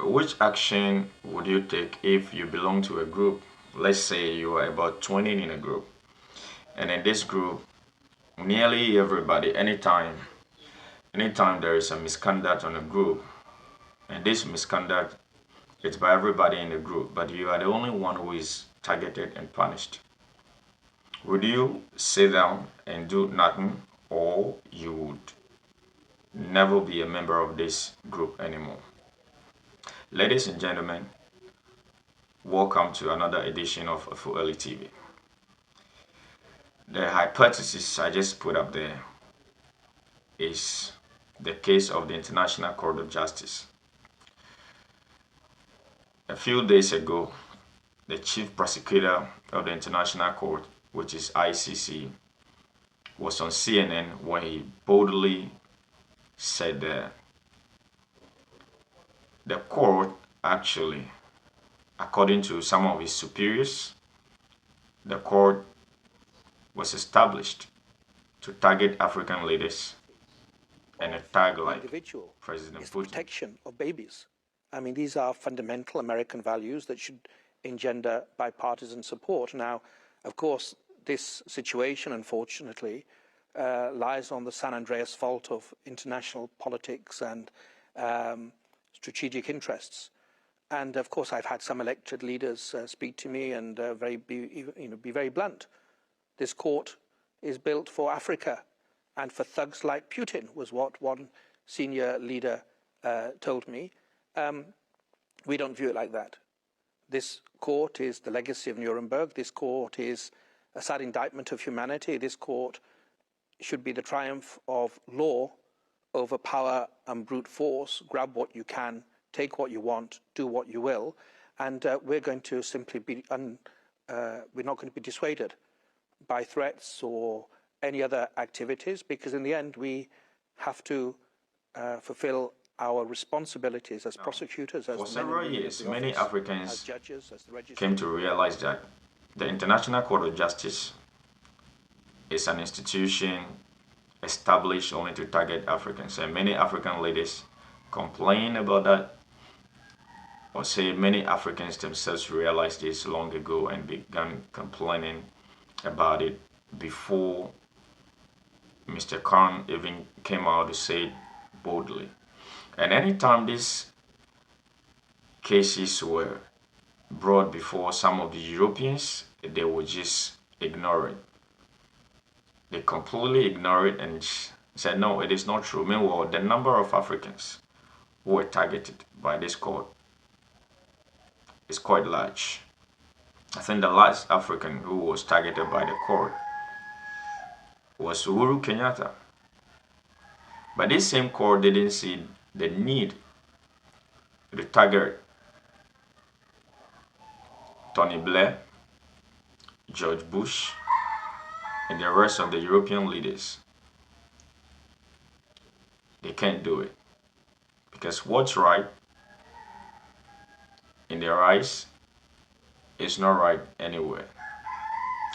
which action would you take if you belong to a group? Let's say you are about 20 in a group, and in this group, nearly everybody, anytime there is a misconduct on a group, and this misconduct is by everybody in the group, but you are the only one who is targeted and punished. Would you sit down and do nothing, or you would never be a member of this group anymore? Ladies and gentlemen, welcome to another edition of Early TV. The hypothesis I just put up there is the case of the International Court of Justice. A few days ago, the chief prosecutor of the International Court, which is ICC, was on CNN where he boldly said that the court actually, according to some of his superiors, the court was established to target African leaders and a tag like President Putin. Protection of babies. I mean, these are fundamental American values that should engender bipartisan support. Now, of course, this situation, unfortunately, lies on the San Andreas fault of international politics and strategic interests. And of course, I've had some elected leaders speak to me and be very blunt. This court is built for Africa and for thugs like Putin, was what one senior leader told me. We don't view it like that. This court is the legacy of Nuremberg. This court is a sad indictment of humanity. This court should be the triumph of law over power and brute force. Grab what you can, take what you want, do what you will, and we're going to simply be we're not going to be dissuaded by threats or any other activities, because in the end we have to fulfill our responsibilities as prosecutors, as for several years, many office, Africans as judges, as the came to realize that the International Court of Justice is an institution established only to target Africans, and many African leaders complain about that, or say many Africans themselves realized this long ago and began complaining about it before Mr. Khan even came out to say it boldly. And anytime these cases were brought before some of the Europeans, they would just ignore it. They completely ignore it and said, no, it is not true. Meanwhile, the number of Africans who were targeted by this court is quite large. I think the last African who was targeted by the court was Uhuru Kenyatta. But this same court didn't see the need to target Tony Blair, George Bush, and the rest of the European leaders. They can't do it, because what's right in their eyes is not right anywhere,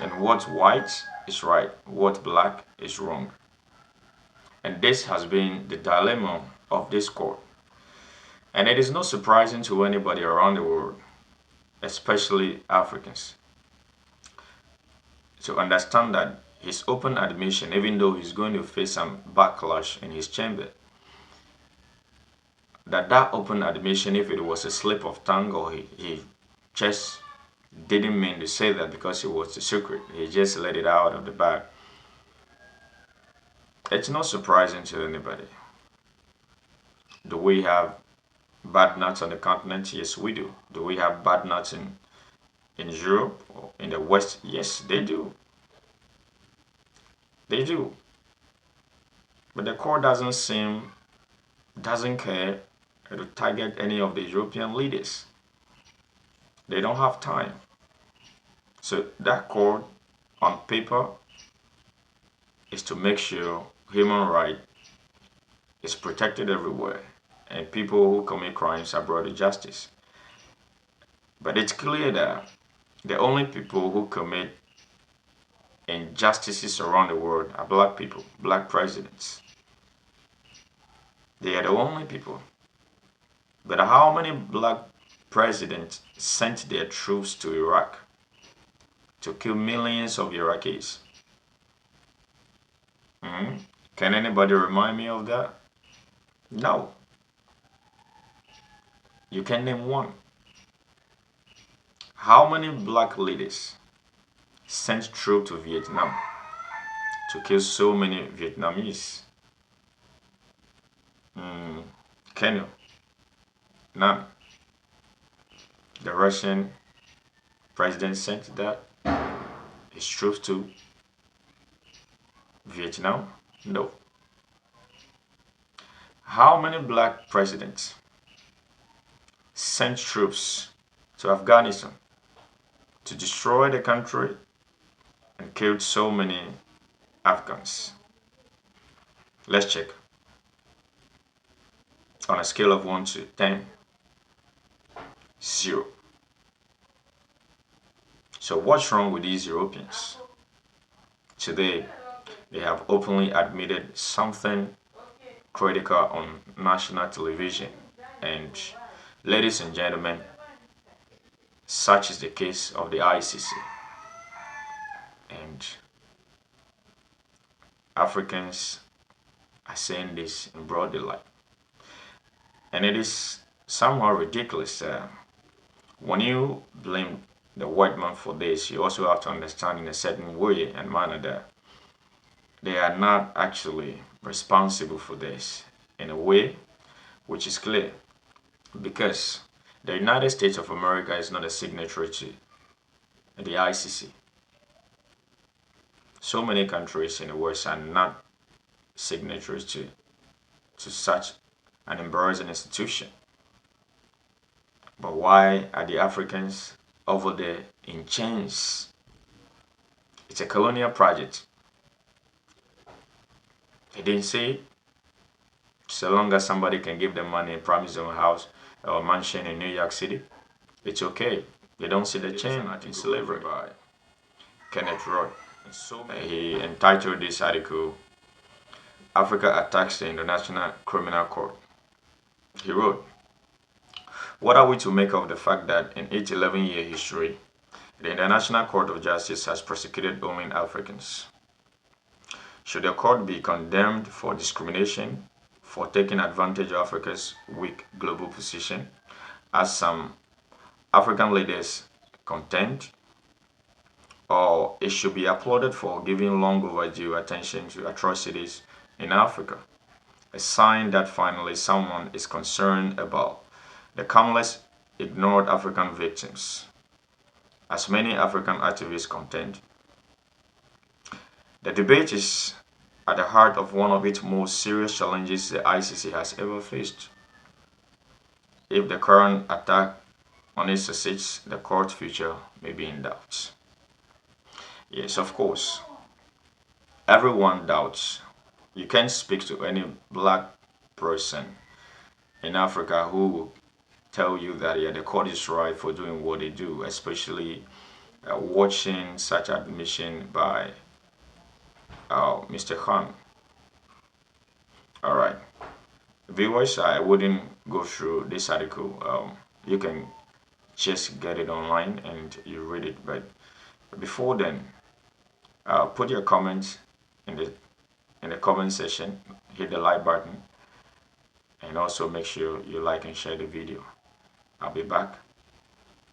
and what's white is right, what's black is wrong. And this has been the dilemma of this court. And it is not surprising to anybody around the world, especially Africans, to understand that his open admission, even though he's going to face some backlash in his chamber, that open admission, if it was a slip of tongue or he just didn't mean to say that because it was a secret, he just let it out of the bag, it's not surprising to anybody. Do we have bad nuts on the continent? Yes, we do. Do we have bad nuts in Europe or in the West? Yes, they do. They do. But the court doesn't care to target any of the European leaders. They don't have time. So that court, on paper, is to make sure human right is protected everywhere and people who commit crimes are brought to justice. But it's clear that the only people who commit injustices around the world are black people, black presidents. They are the only people. But how many black presidents sent their troops to Iraq to kill millions of Iraqis? Hmm? Can anybody remind me of that? No. You can name one. How many black leaders sent troops to Vietnam to kill so many Vietnamese? Can you? None. The Russian president sent that his troops to Vietnam? No. How many black presidents sent troops to Afghanistan to destroy the country and killed so many Afghans? Let's check. On a scale of 1 to 10, 0. So what's wrong with these Europeans? Today, they have openly admitted something critical on national television. And ladies and gentlemen, such is the case of the ICC. And Africans are saying this in broad daylight. And it is somehow ridiculous. When you blame the white man for this, you also have to understand in a certain way and manner that they are not actually responsible for this in a way which is clear. Because the United States of America is not a signatory to the ICC. So many countries in the West are not signatories to such an embarrassing institution. But why are the Africans over there in chains? It's a colonial project. They didn't say it. So long as somebody can give them money and promise them a house or a mansion in New York City, it's okay. They don't see the chain in slavery. By Kenneth Roth. He entitled this article, Africa Attacks the International Criminal Court. He wrote, what are we to make of the fact that in its 11-year history, the International Court of Justice has prosecuted only Africans? Should the court be condemned for discrimination, for taking advantage of Africa's weak global position, as some African leaders contend? Or it should be applauded for giving long overdue attention to atrocities in Africa, a sign that finally someone is concerned about the countless ignored African victims. As many African activists contend, the debate is at the heart of one of its most serious challenges the ICC has ever faced. If the current attack on it succeeds, the court's future may be in doubt. Yes, of course, everyone doubts. You can't speak to any black person in Africa who will tell you that yeah, the court is right for doing what they do, especially watching such admission by Mr. Khan. All right, viewers, I wouldn't go through this article. You can just get it online and you read it. But before then, put your comments in the comment section. Hit the like button, and also make sure you like and share the video. I'll be back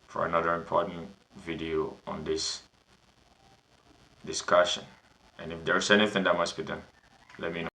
for another important video on this discussion. And if there's anything that must be done, let me know.